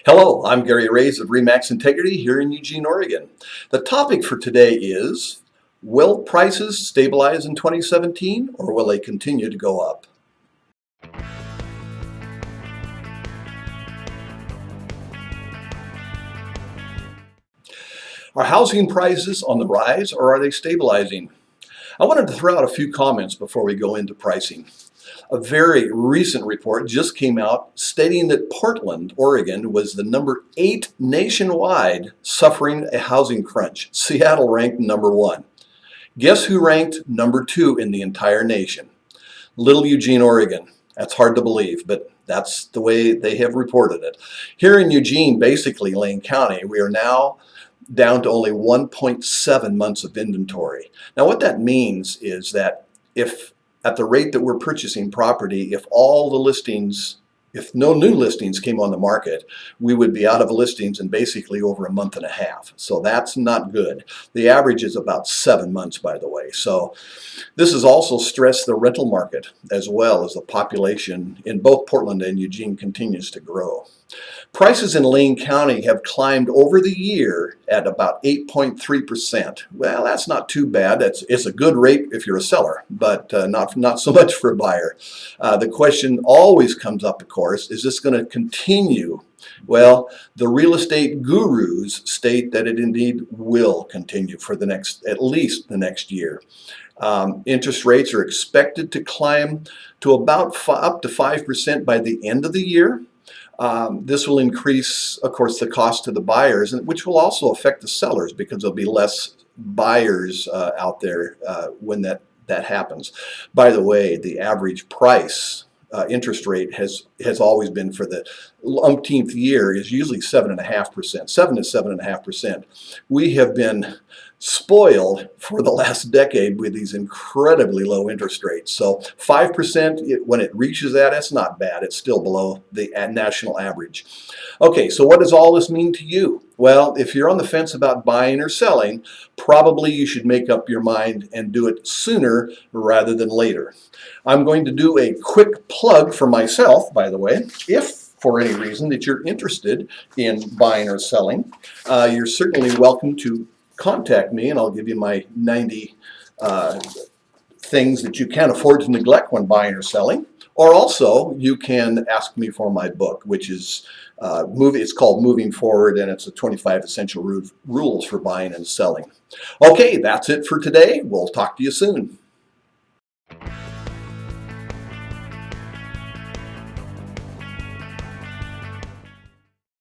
Hello, I'm Garyraze of Remax Integrity here in Eugene, Oregon. The topic for today is, will prices stabilize in 2017 or will they continue to go up? Are housing prices on the rise or are they stabilizing? I wanted to throw out a few comments before we go into pricing. A very recent report just came out stating that Portland, Oregon was the number 8 nationwide suffering a housing crunch. Seattle ranked number 1. Guess who ranked number 2 in the entire nation? Little Eugene, Oregon. That's hard to believe, but that's the way they have reported it. Here in Eugene, basically Lane County, we are now down to only 1.7 months of inventory. Now what that means is that if at the rate that we're purchasing property, if no new listings came on the market, we would be out of listings in basically over a month and a half. So that's not good. The average is about 7 months, by the way. So this has also stressed the rental market as well as the population in both Portland and Eugene continues to grow. Prices in Lane County have climbed over the year at about 8.3%. Well, that's not too bad. It's a good rate if you're a seller, but not so much for a buyer. The question always comes up, of course, is this going to continue? Well, the real estate gurus state that it indeed will continue for at least the next year. Interest rates are expected to climb to about up to 5% by the end of the year. This will increase, of course, the cost to the buyers, which will also affect the sellers because there'll be less buyers out there when that happens. By the way, the average price interest rate has always been for the umpteenth year is usually 7.5%, 7 to 7.5%. We have been spoiled for the last decade with these incredibly low interest rates. So 5%, when it reaches that, it's not bad. It's still below the national average. Okay, so what does all this mean to you? Well, if you're on the fence about buying or selling, probably you should make up your mind and do it sooner rather than later. I'm going to do a quick plug for myself, by the way. If for any reason that you're interested in buying or selling, you're certainly welcome to contact me and I'll give you my 90 things that you can't afford to neglect when buying or selling. Or also you can ask me for my book, which is it's called Moving Forward, and it's the 25 Essential Rules for Buying and Selling. Okay, that's it for today. We'll talk to you soon.